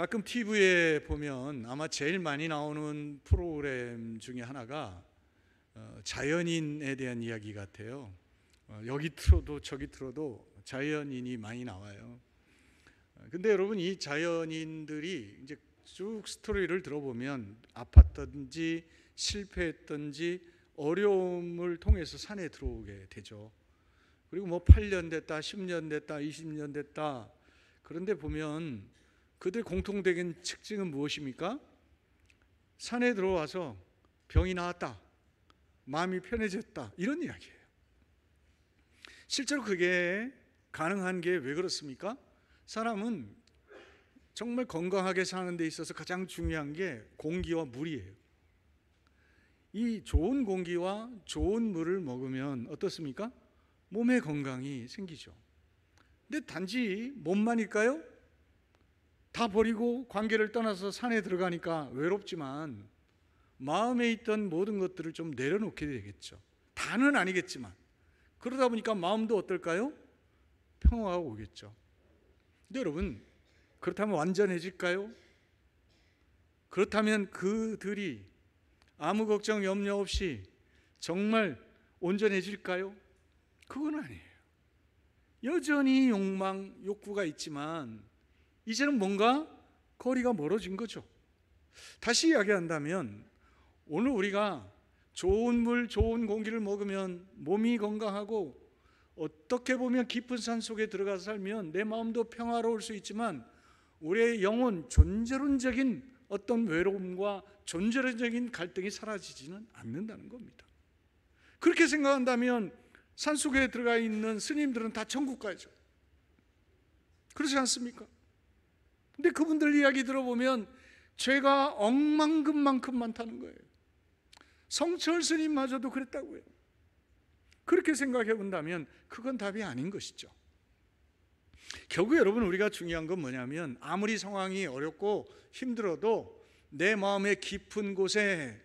가끔 TV에 보면 아마 제일 많이 나오는 프로그램 중에 하나가 자연인에 대한 이야기 같아요. 여기 틀어도 저기 틀어도 자연인이 많이 나와요. 근데 여러분, 이 자연인들이 이제 쭉 스토리를 들어보면 아팠든지 실패했든지 어려움을 통해서 산에 들어오게 되죠. 그리고 뭐 8년 됐다, 10년 됐다, 20년 됐다. 그런데 보면 그들 공통적인 특징은 무엇입니까? 산에 들어와서 병이 나았다, 마음이 편해졌다, 이런 이야기예요. 실제로 그게 가능한 게 왜 그렇습니까? 사람은 정말 건강하게 사는 데 있어서 가장 중요한 게 공기와 물이에요. 이 좋은 공기와 좋은 물을 먹으면 어떻습니까? 몸에 건강이 생기죠. 근데 단지 몸만일까요? 다 버리고 관계를 떠나서 산에 들어가니까 외롭지만 마음에 있던 모든 것들을 좀 내려놓게 되겠죠. 다는 아니겠지만 그러다 보니까 마음도 어떨까요? 평화가 오겠죠. 근데 여러분, 그렇다면 완전해질까요? 그렇다면 그들이 아무 걱정 염려 없이 정말 온전해질까요? 그건 아니에요. 여전히 욕망, 욕구가 있지만 이제는 뭔가 거리가 멀어진 거죠. 다시 이야기한다면 오늘 우리가 좋은 물, 좋은 공기를 먹으면 몸이 건강하고 어떻게 보면 깊은 산 속에 들어가서 살면 내 마음도 평화로울 수 있지만 우리의 영혼, 존재론적인 어떤 외로움과 존재론적인 갈등이 사라지지는 않는다는 겁니다. 그렇게 생각한다면 산속에 들어가 있는 스님들은 다 천국 가죠. 그렇지 않습니까? 근데 그분들 이야기 들어보면 죄가 억만금만큼 많다는 거예요. 성철 스님마저도 그랬다고요. 그렇게 생각해 본다면 그건 답이 아닌 것이죠. 결국 여러분, 우리가 중요한 건 뭐냐면 아무리 상황이 어렵고 힘들어도 내 마음의 깊은 곳에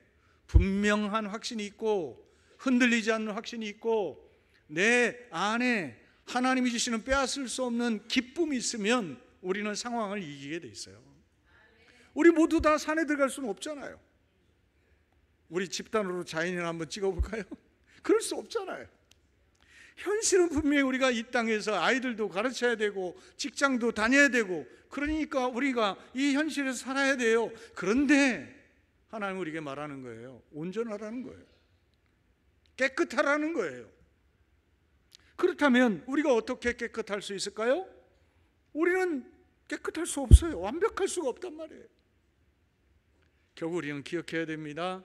분명한 확신이 있고 흔들리지 않는 확신이 있고 내 안에 하나님이 주시는 빼앗을 수 없는 기쁨이 있으면 우리는 상황을 이기게 돼 있어요. 우리 모두 다 산에 들어갈 수는 없잖아요. 우리 집단으로 자연인을 한번 찍어볼까요? 그럴 수 없잖아요. 현실은 분명히 우리가 이 땅에서 아이들도 가르쳐야 되고 직장도 다녀야 되고 그러니까 우리가 이 현실에서 살아야 돼요. 그런데 하나님은 우리에게 말하는 거예요. 온전하라는 거예요. 깨끗하라는 거예요. 그렇다면 우리가 어떻게 깨끗할 수 있을까요? 우리는 깨끗할 수 없어요. 완벽할 수가 없단 말이에요. 결국 우리는 기억해야 됩니다.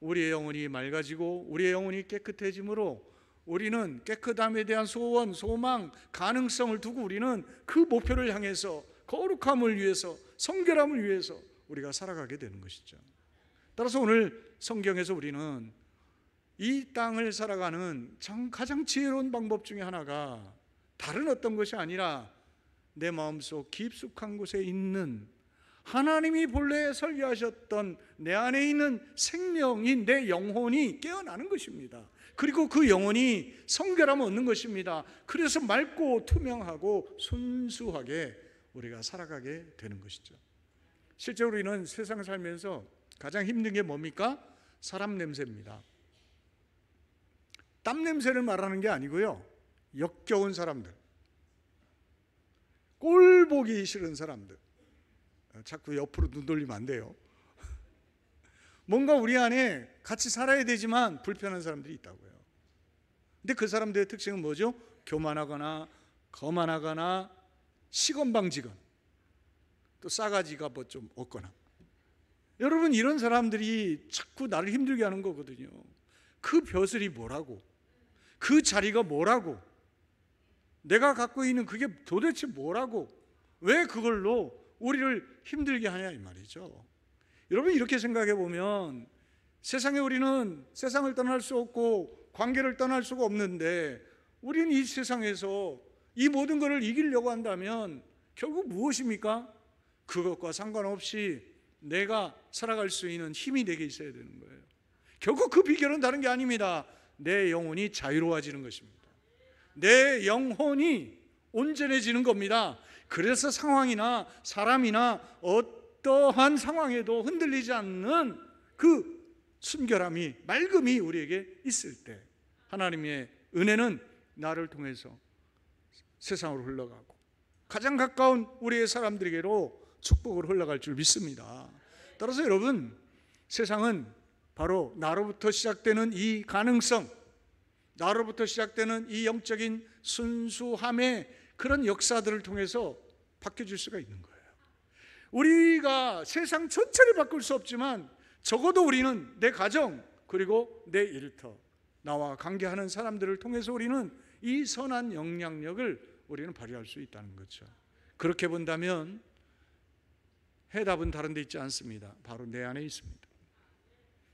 우리의 영혼이 맑아지고 우리의 영혼이 깨끗해짐으로 우리는 깨끗함에 대한 소원, 소망, 가능성을 두고 우리는 그 목표를 향해서 거룩함을 위해서, 성결함을 위해서 우리가 살아가게 되는 것이죠. 따라서 오늘 성경에서 우리는 이 땅을 살아가는 가장 지혜로운 방법 중에 하나가 다른 어떤 것이 아니라 내 마음속 깊숙한 곳에 있는 하나님이 본래 설계하셨던 내 안에 있는 생명인 내 영혼이 깨어나는 것입니다. 그리고 그 영혼이 성결함을 얻는 것입니다. 그래서 맑고 투명하고 순수하게 우리가 살아가게 되는 것이죠. 실제로 우리는 세상 살면서 가장 힘든 게 뭡니까? 사람 냄새입니다. 땀 냄새를 말하는 게 아니고요, 역겨운 사람들, 꼴 보기 싫은 사람들, 자꾸 옆으로 눈 돌리면 안 돼요. 뭔가 우리 안에 같이 살아야 되지만 불편한 사람들이 있다고요. 근데 그 사람들의 특징은 뭐죠? 교만하거나 거만하거나 시건방지건 또 싸가지가 뭐 좀 없거나. 여러분, 이런 사람들이 자꾸 나를 힘들게 하는 거거든요. 그 벼슬이 뭐라고, 그 자리가 뭐라고, 내가 갖고 있는 그게 도대체 뭐라고, 왜 그걸로 우리를 힘들게 하냐 이 말이죠. 여러분, 이렇게 생각해 보면 세상에 우리는 세상을 떠날 수 없고 관계를 떠날 수가 없는데 우리는 이 세상에서 이 모든 것을 이기려고 한다면 결국 무엇입니까? 그것과 상관없이 내가 살아갈 수 있는 힘이 내게 있어야 되는 거예요. 결국 그 비결은 다른 게 아닙니다. 내 영혼이 자유로워지는 것입니다. 내 영혼이 온전해지는 겁니다. 그래서 상황이나 사람이나 어떠한 상황에도 흔들리지 않는 그 순결함이, 맑음이 우리에게 있을 때 하나님의 은혜는 나를 통해서 세상으로 흘러가고 가장 가까운 우리의 사람들에게로 축복으로 흘러갈 줄 믿습니다. 따라서 여러분, 세상은 바로 나로부터 시작되는 이 가능성, 나로부터 시작되는 이 영적인 순수함의 그런 역사들을 통해서 바뀌어질 수가 있는 거예요. 우리가 세상 전체를 바꿀 수 없지만 적어도 우리는 내 가정, 그리고 내 일터, 나와 관계하는 사람들을 통해서 우리는 이 선한 영향력을 우리는 발휘할 수 있다는 거죠. 그렇게 본다면 해답은 다른 데 있지 않습니다. 바로 내 안에 있습니다.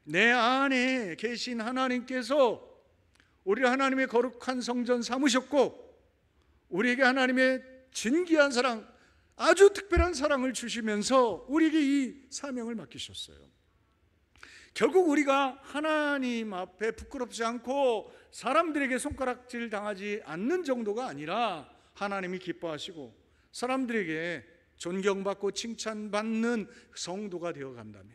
내 안에 계신 하나님께서 우리를 하나님의 거룩한 성전 삼으셨고, 우리에게 하나님의 진귀한 사랑, 아주 특별한 사랑을 주시면서 우리에게 이 사명을 맡기셨어요. 결국 우리가 하나님 앞에 부끄럽지 않고 사람들에게 손가락질 당하지 않는 정도가 아니라 하나님이 기뻐하시고 사람들에게 존경받고 칭찬받는 성도가 되어간다면,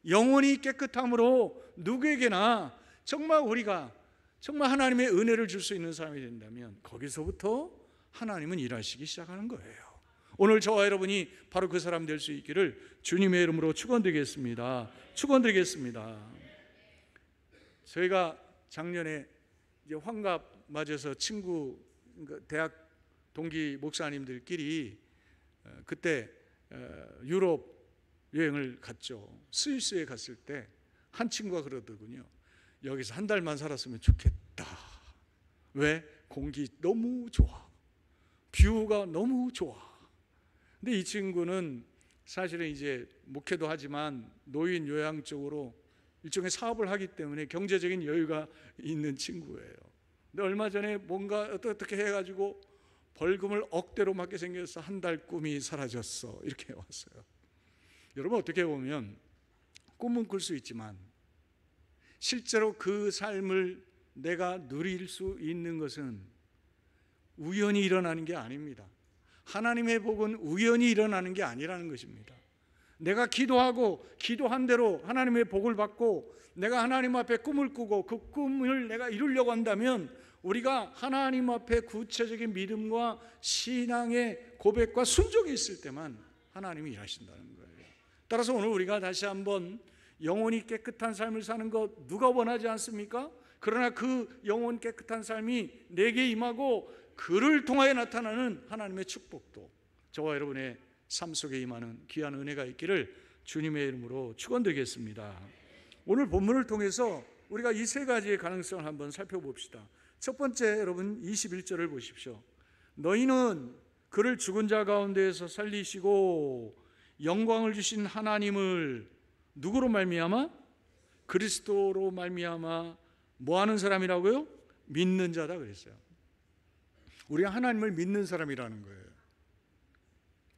영혼이 깨끗함으로 누구에게나 정말 우리가 정말 하나님의 은혜를 줄 수 있는 사람이 된다면 거기서부터 하나님은 일하시기 시작하는 거예요. 오늘 저와 여러분이 바로 그 사람 될 수 있기를 주님의 이름으로 축원드리겠습니다. 축원드리겠습니다. 저희가 작년에 이제 환갑 맞아서 친구, 대학 동기 목사님들끼리 그때 유럽 여행을 갔죠. 스위스에 갔을 때 한 친구가 그러더군요. 여기서 한 달만 살았으면 좋겠다. 왜? 공기 너무 좋아, 뷰가 너무 좋아. 근데 이 친구는 사실은 이제 목회도 하지만 노인 요양 쪽으로 일종의 사업을 하기 때문에 경제적인 여유가 있는 친구예요. 근데 얼마 전에 뭔가 어떻게 해가지고 벌금을 억대로 맞게 생겨서 한 달 꿈이 사라졌어, 이렇게 왔어요. 여러분, 어떻게 보면 꿈은 꿀 수 있지만 실제로 그 삶을 내가 누릴 수 있는 것은 우연히 일어나는 게 아닙니다. 하나님의 복은 우연히 일어나는 게 아니라는 것입니다. 내가 기도하고 기도한 대로 하나님의 복을 받고 내가 하나님 앞에 꿈을 꾸고 그 꿈을 내가 이루려고 한다면 우리가 하나님 앞에 구체적인 믿음과 신앙의 고백과 순종이 있을 때만 하나님이 일하신다는 거예요. 따라서 오늘 우리가 다시 한번 영혼이 깨끗한 삶을 사는 것 누가 원하지 않습니까? 그러나 그 영혼 깨끗한 삶이 내게 임하고 그를 통하여 나타나는 하나님의 축복도 저와 여러분의 삶 속에 임하는 귀한 은혜가 있기를 주님의 이름으로 축원드리겠습니다. 오늘 본문을 통해서 우리가 이 세 가지의 가능성을 한번 살펴봅시다. 첫 번째, 여러분 21절을 보십시오. 너희는 그를 죽은 자 가운데에서 살리시고 영광을 주신 하나님을 누구로 말미암아? 그리스도로 말미암아 뭐 하는 사람이라고요? 믿는 자다 그랬어요. 우리가 하나님을 믿는 사람이라는 거예요.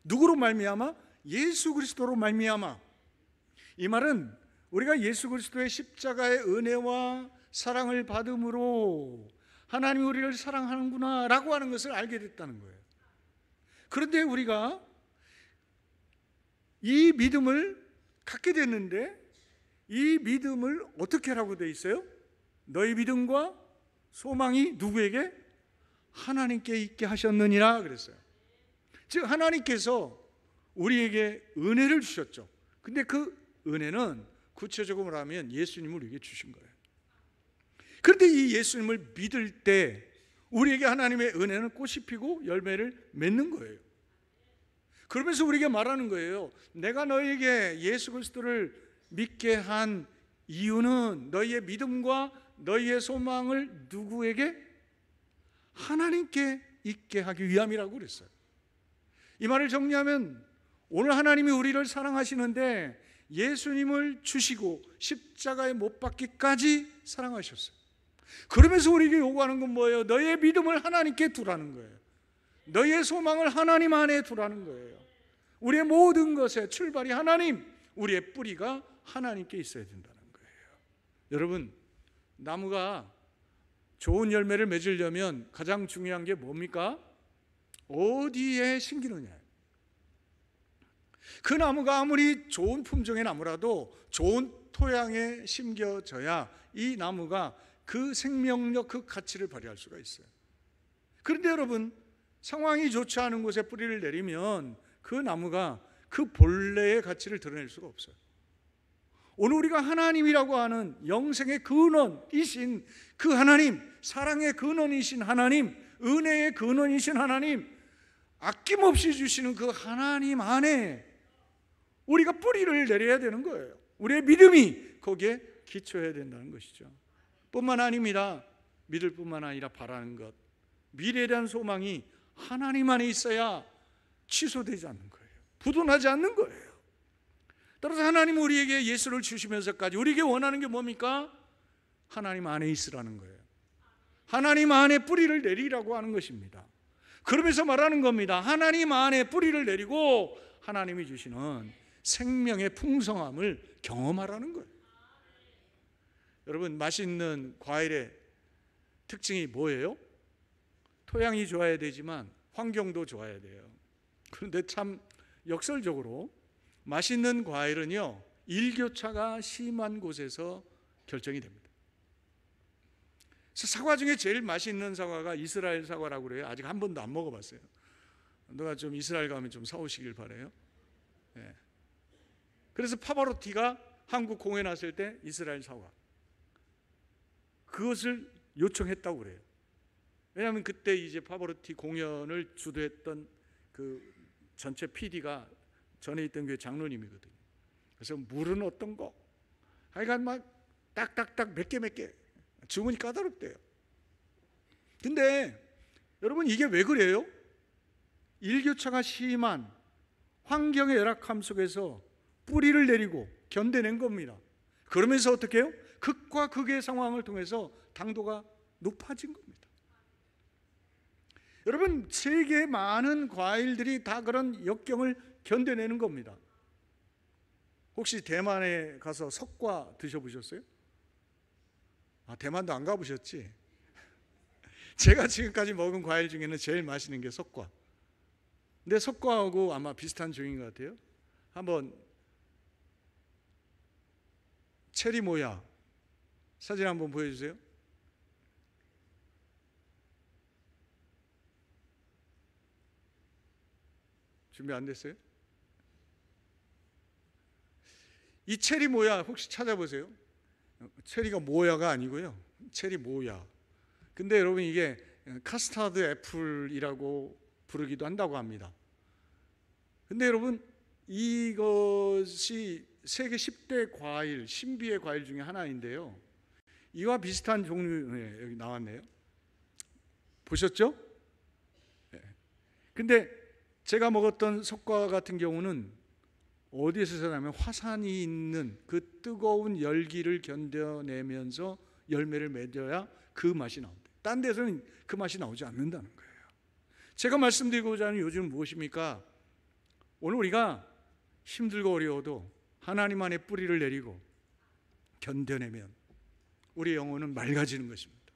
누구로 말미암아? 예수 그리스도로 말미암아. 이 말은 우리가 예수 그리스도의 십자가의 은혜와 사랑을 받음으로 하나님이 우리를 사랑하는구나 라고 하는 것을 알게 됐다는 거예요. 그런데 우리가 이 믿음을 갖게 됐는데 이 믿음을 어떻게 하라고 되어 있어요? 너희 믿음과 소망이 누구에게? 하나님께 있게 하셨느니라 그랬어요. 즉 하나님께서 우리에게 은혜를 주셨죠. 근데 그 은혜는 구체적으로 말하면 예수님을 우리에게 주신 거예요. 그런데 이 예수님을 믿을 때 우리에게 하나님의 은혜는 꽃이 피고 열매를 맺는 거예요. 그러면서 우리에게 말하는 거예요. 내가 너에게 예수 그리스도를 믿게 한 이유는 너희의 믿음과 너희의 소망을 누구에게? 하나님께 있게 하기 위함이라고 그랬어요. 이 말을 정리하면 오늘 하나님이 우리를 사랑하시는데 예수님을 주시고 십자가에 못 박기까지 사랑하셨어요. 그러면서 우리에게 요구하는 건 뭐예요? 너희의 믿음을 하나님께 두라는 거예요. 너희의 소망을 하나님 안에 두라는 거예요. 우리의 모든 것의 출발이 하나님, 우리의 뿌리가 하나님께 있어야 된다는 거예요. 여러분, 나무가 좋은 열매를 맺으려면 가장 중요한 게 뭡니까? 어디에 심기느냐. 그 나무가 아무리 좋은 품종의 나무라도 좋은 토양에 심겨져야 이 나무가 그 생명력, 그 가치를 발휘할 수가 있어요. 그런데 여러분, 상황이 좋지 않은 곳에 뿌리를 내리면 그 나무가 그 본래의 가치를 드러낼 수가 없어요. 오늘 우리가 하나님이라고 하는 영생의 근원이신 그 하나님, 사랑의 근원이신 하나님, 은혜의 근원이신 하나님, 아낌없이 주시는 그 하나님 안에 우리가 뿌리를 내려야 되는 거예요. 우리의 믿음이 거기에 기초해야 된다는 것이죠. 뿐만 아닙니다. 믿을 뿐만 아니라 바라는 것, 미래에 대한 소망이 하나님 안에 있어야 취소되지 않는 거예요. 부도나지 않는 거예요. 따라서 하나님 우리에게 예수를 주시면서까지 우리에게 원하는 게 뭡니까? 하나님 안에 있으라는 거예요. 하나님 안에 뿌리를 내리라고 하는 것입니다. 그러면서 말하는 겁니다. 하나님 안에 뿌리를 내리고 하나님이 주시는 생명의 풍성함을 경험하라는 거예요. 여러분, 맛있는 과일의 특징이 뭐예요? 토양이 좋아야 되지만 환경도 좋아야 돼요. 그런데 참 역설적으로 맛있는 과일은요, 일교차가 심한 곳에서 결정이 됩니다. 그래서 사과 중에 제일 맛있는 사과가 이스라엘 사과라고 그래요. 아직 한 번도 안 먹어봤어요. 누가 좀 이스라엘 가면 좀 사오시길 바라요. 네. 그래서 파바로티가 한국 공연 왔을 때 이스라엘 사과, 그것을 요청했다고 그래요. 왜냐하면 그때 이제 파바로티 공연을 주도했던 그 전체 PD가 전에 있던 교회 장로님이거든요. 그래서 물은 어떤 거, 하여간 막 딱딱딱 몇 개 주문이 까다롭대요. 근데 여러분, 이게 왜 그래요? 일교차가 심한 환경의 열악함 속에서 뿌리를 내리고 견뎌낸 겁니다. 그러면서 어떻게 해요? 극과 극의 상황을 통해서 당도가 높아진 겁니다. 여러분, 세계의 많은 과일들이 다 그런 역경을 견뎌내는 겁니다. 혹시 대만에 가서 석과 드셔보셨어요? 대만도 안 가보셨지? 제가 지금까지 먹은 과일 중에는 제일 맛있는 게 석과. 근데 석과하고 아마 비슷한 종인 것 같아요. 한번 체리 모야 사진 한번 보여주세요. 준비 안 됐어요? 이 체리 모야 혹시 찾아보세요. 체리가 모야가 아니고요, 체리 모야. 근데 여러분, 이게 카스타드 애플이라고 부르기도 한다고 합니다. 근데 여러분, 이것이 세계 10대 과일, 신비의 과일 중에 하나인데요, 이와 비슷한 종류, 여기 나왔네요. 보셨죠? 근데 제가 먹었던 석과 같은 경우는 어디에서 자라면 화산이 있는 그 뜨거운 열기를 견뎌내면서 열매를 맺어야 그 맛이 나온다. 딴 데서는 그 맛이 나오지 않는다는 거예요. 제가 말씀드리고자 하는 요즘 무엇입니까? 오늘 우리가 힘들고 어려워도 하나님 안에 뿌리를 내리고 견뎌내면 우리의 영혼은 맑아지는 것입니다.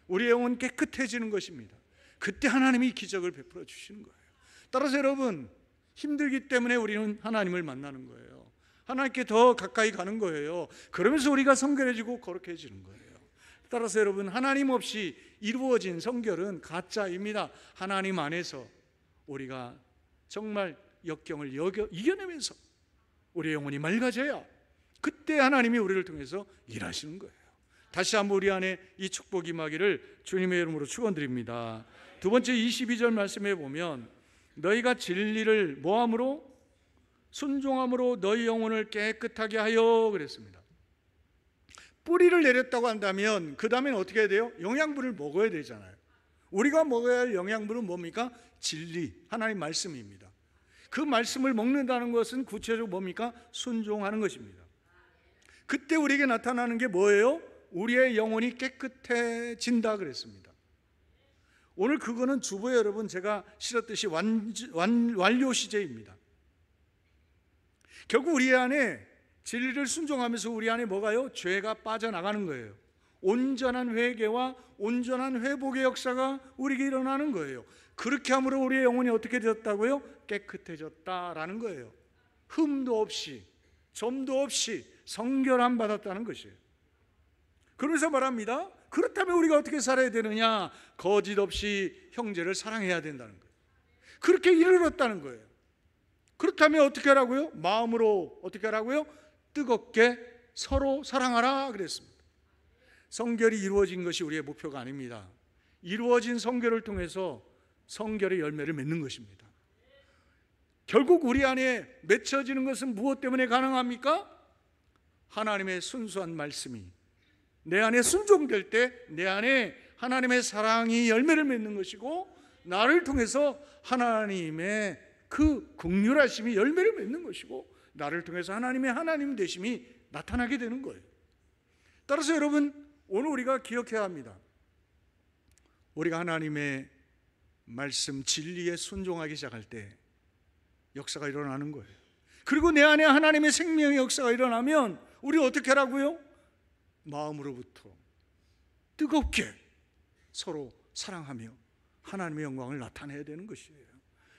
우리의 영혼은 깨끗해지는 것입니다. 그때 하나님이 기적을 베풀어 주시는 거예요. 따라서 여러분, 힘들기 때문에 우리는 하나님을 만나는 거예요. 하나님께 더 가까이 가는 거예요. 그러면서 우리가 성결해지고 거룩해지는 거예요. 따라서 여러분, 하나님 없이 이루어진 성결은 가짜입니다. 하나님 안에서 우리가 정말 역경을 이겨내면서 우리의 영혼이 맑아져야 그때 하나님이 우리를 통해서 일하시는 거예요. 다시 한번 우리 안에 이 축복이 임하기를 주님의 이름으로 축원드립니다. 두 번째 22절 말씀에 보면 너희가 진리를 뭐함으로? 순종함으로 너희 영혼을 깨끗하게 하여 그랬습니다. 뿌리를 내렸다고 한다면 그 다음에는 어떻게 해야 돼요? 영양분을 먹어야 되잖아요. 우리가 먹어야 할 영양분은 뭡니까? 진리, 하나님 말씀입니다. 그 말씀을 먹는다는 것은 구체적으로 뭡니까? 순종하는 것입니다. 그때 우리에게 나타나는 게 뭐예요? 우리의 영혼이 깨끗해진다 그랬습니다. 오늘 그거는 주보에 여러분 제가 실었듯이 완료 시제입니다. 결국 우리 안에 진리를 순종하면서 우리 안에 뭐가요? 죄가 빠져나가는 거예요. 온전한 회개와 온전한 회복의 역사가 우리에게 일어나는 거예요. 그렇게 함으로 우리의 영혼이 어떻게 되었다고요? 깨끗해졌다라는 거예요. 흠도 없이 점도 없이 성결함 받았다는 것이에요. 그러면서 말합니다. 그렇다면 우리가 어떻게 살아야 되느냐? 거짓 없이 형제를 사랑해야 된다는 거예요. 그렇게 이르렀다는 거예요. 그렇다면 어떻게 하라고요? 마음으로 어떻게 하라고요? 뜨겁게 서로 사랑하라 그랬습니다. 성결이 이루어진 것이 우리의 목표가 아닙니다. 이루어진 성결을 통해서 성결의 열매를 맺는 것입니다. 결국 우리 안에 맺혀지는 것은 무엇 때문에 가능합니까? 하나님의 순수한 말씀이 내 안에 순종될 때 내 안에 하나님의 사랑이 열매를 맺는 것이고, 나를 통해서 하나님의 그 긍휼하심이 열매를 맺는 것이고, 나를 통해서 하나님의 하나님 되심이 나타나게 되는 거예요. 따라서 여러분, 오늘 우리가 기억해야 합니다. 우리가 하나님의 말씀 진리에 순종하기 시작할 때 역사가 일어나는 거예요. 그리고 내 안에 하나님의 생명의 역사가 일어나면 우리 어떻게 하라고요? 마음으로부터 뜨겁게 서로 사랑하며 하나님의 영광을 나타내야 되는 것이에요.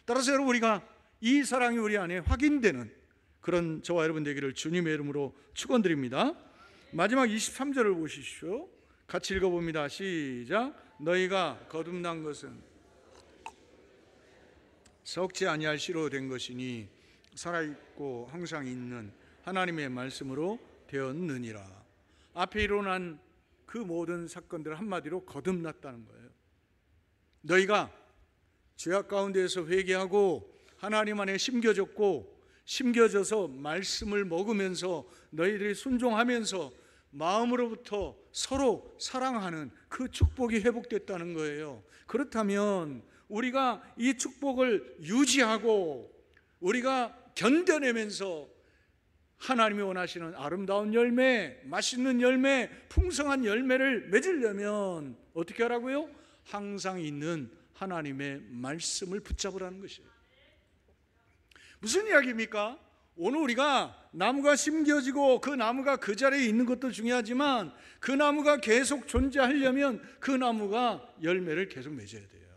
따라서 여러분, 우리가 이 사랑이 우리 안에 확인되는 그런 저와 여러분 되기를 주님의 이름으로 축원드립니다. 마지막 23절을 보시십시오. 같이 읽어봅니다. 시작. 너희가 거듭난 것은 썩지 아니할 씨로 된 것이니 살아있고 항상 있는 하나님의 말씀으로 되었느니라. 앞에 일어난 그 모든 사건들을 한마디로 거듭났다는 거예요. 너희가 죄악 가운데에서 회개하고 하나님 안에 심겨져서 말씀을 먹으면서 너희들이 순종하면서 마음으로부터 서로 사랑하는 그 축복이 회복됐다는 거예요. 그렇다면 우리가 이 축복을 유지하고 우리가 견뎌내면서 하나님이 원하시는 아름다운 열매, 맛있는 열매, 풍성한 열매를 맺으려면 어떻게 하라고요? 항상 있는 하나님의 말씀을 붙잡으라는 것이에요. 무슨 이야기입니까? 오늘 우리가 나무가 심겨지고 그 나무가 그 자리에 있는 것도 중요하지만 그 나무가 계속 존재하려면 그 나무가 열매를 계속 맺어야 돼요.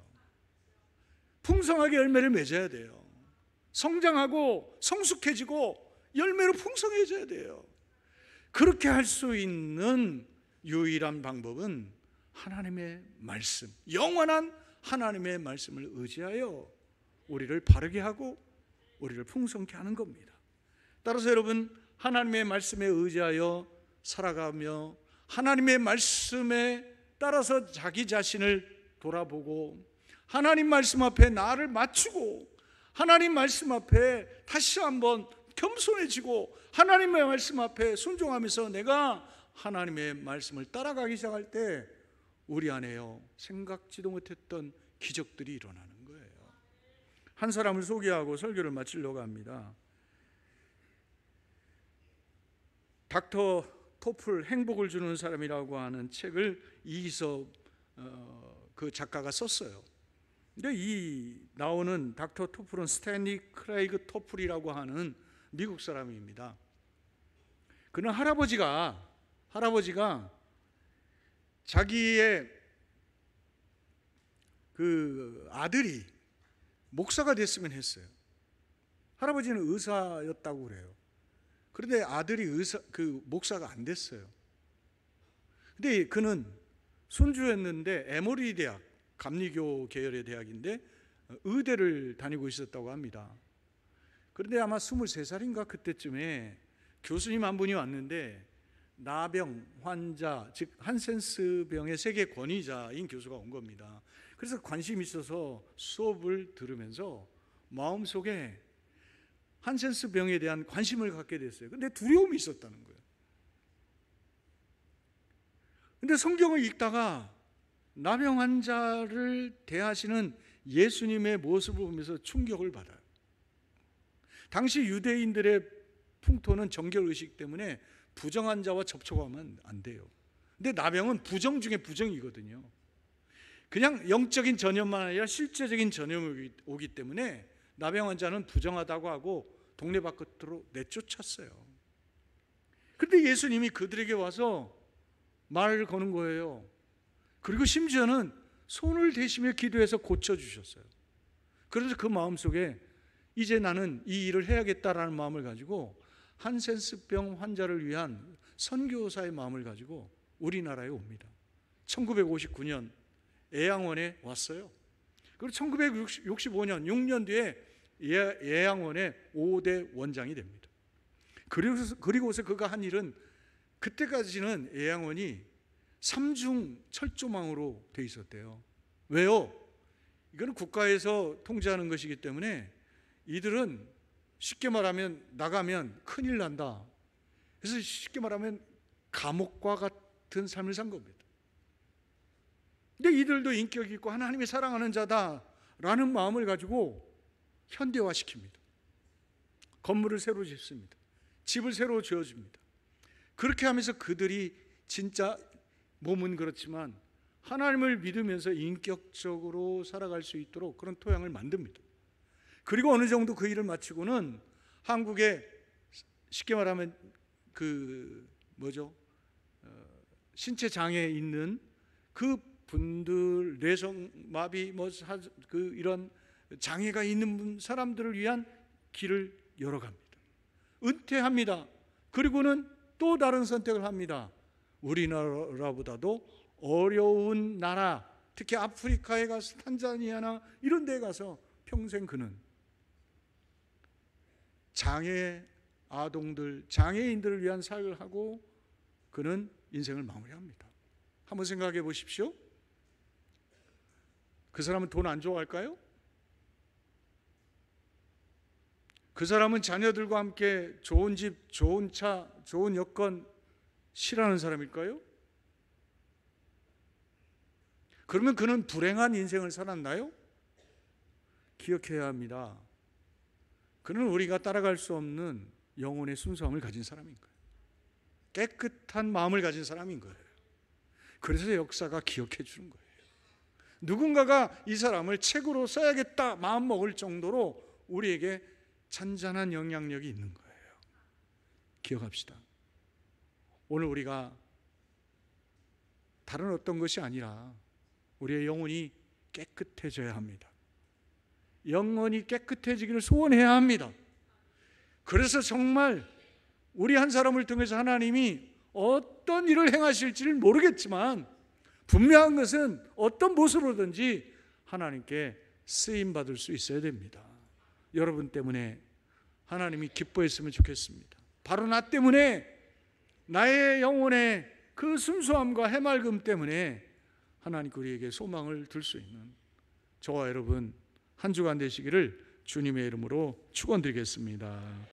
풍성하게 열매를 맺어야 돼요. 성장하고 성숙해지고 열매로 풍성해져야 돼요. 그렇게 할 수 있는 유일한 방법은 하나님의 말씀, 영원한 하나님의 말씀을 의지하여 우리를 바르게 하고 우리를 풍성케 하는 겁니다. 따라서 여러분, 하나님의 말씀에 의지하여 살아가며 하나님의 말씀에 따라서 자기 자신을 돌아보고 하나님 말씀 앞에 나를 맞추고 하나님 말씀 앞에 다시 한번 겸손해지고 하나님의 말씀 앞에 순종하면서 내가 하나님의 말씀을 따라가기 시작할 때 우리 안에요 생각지도 못했던 기적들이 일어나는 거예요. 한 사람을 소개하고 설교를 마치려고 합니다. 닥터 토플, 행복을 주는 사람이라고 하는 책을 이기섭 그 작가가 썼어요. 근데 이 나오는 닥터 토플은 스탠리 크레이그 토플이라고 하는 미국 사람입니다. 그는 할아버지가 자기의 그 아들이 목사가 됐으면 했어요. 할아버지는 의사였다고 그래요. 그런데 아들이 목사가 안 됐어요. 근데 그는 손주였는데 에모리 대학, 감리교 계열의 대학인데 의대를 다니고 있었다고 합니다. 그런데 아마 23살인가 그때쯤에 교수님 한 분이 왔는데 나병 환자, 즉 한센스 병의 세계 권위자인 교수가 온 겁니다. 그래서 관심이 있어서 수업을 들으면서 마음속에 한센스 병에 대한 관심을 갖게 됐어요. 근데 두려움이 있었다는 거예요. 근데 성경을 읽다가 나병 환자를 대하시는 예수님의 모습을 보면서 충격을 받아요. 당시 유대인들의 풍토는 정결의식 때문에 부정한 자와 접촉하면 안 돼요. 근데 나병은 부정 중에 부정이거든요. 그냥 영적인 전염만 아니라 실제적인 전염이 오기 때문에 나병 환자는 부정하다고 하고 동네 바깥으로 내쫓았어요. 그런데 예수님이 그들에게 와서 말을 거는 거예요. 그리고 심지어는 손을 대시며 기도해서 고쳐주셨어요. 그래서 그 마음속에 이제 나는 이 일을 해야겠다라는 마음을 가지고 한센스병 환자를 위한 선교사의 마음을 가지고 우리나라에 옵니다. 1959년 애양원에 왔어요. 그리고 1965년 6년 뒤에 애양원의 5대 원장이 됩니다. 그리고서 그가 한 일은, 그때까지는 애양원이 3중 철조망으로 돼 있었대요. 왜요? 이거는 국가에서 통제하는 것이기 때문에 이들은 쉽게 말하면 나가면 큰일 난다. 그래서 쉽게 말하면 감옥과 같은 삶을 산 겁니다. 근데 이들도 인격이 있고 하나님이 사랑하는 자다라는 마음을 가지고 현대화시킵니다. 건물을 새로 짓습니다. 집을 새로 지어줍니다. 그렇게 하면서 그들이 진짜 몸은 그렇지만 하나님을 믿으면서 인격적으로 살아갈 수 있도록 그런 토양을 만듭니다. 그리고 어느 정도 그 일을 마치고는 한국에 쉽게 말하면 신체 장애 있는 그 분들, 뇌성마비 이런 장애가 있는 사람들을 위한 길을 열어갑니다. 은퇴합니다. 그리고는 또 다른 선택을 합니다. 우리나라보다도 어려운 나라, 특히 아프리카에 가서 탄자니아나 이런 데 가서 평생 그는 장애 아동들, 장애인들을 위한 사역을 하고 그는 인생을 마무리합니다. 한번 생각해 보십시오. 그 사람은 돈 안 좋아할까요? 그 사람은 자녀들과 함께 좋은 집, 좋은 차, 좋은 여건 싫어하는 사람일까요? 그러면 그는 불행한 인생을 살았나요? 기억해야 합니다. 그는 우리가 따라갈 수 없는 영혼의 순수함을 가진 사람인 거예요. 깨끗한 마음을 가진 사람인 거예요. 그래서 역사가 기억해 주는 거예요. 누군가가 이 사람을 책으로 써야겠다 마음 먹을 정도로 우리에게 잔잔한 영향력이 있는 거예요. 기억합시다. 오늘 우리가 다른 어떤 것이 아니라 우리의 영혼이 깨끗해져야 합니다. 영혼이 깨끗해지기를 소원해야 합니다. 그래서 정말 우리 한 사람을 통해서 하나님이 어떤 일을 행하실지를 모르겠지만 분명한 것은 어떤 모습으로든지 하나님께 쓰임받을 수 있어야 됩니다. 여러분 때문에 하나님이 기뻐했으면 좋겠습니다. 바로 나 때문에, 나의 영혼의 그 순수함과 해맑음 때문에 하나님께 우리에게 소망을 둘 수 있는 저와 여러분 한 주간 되시기를 주님의 이름으로 축원드리겠습니다.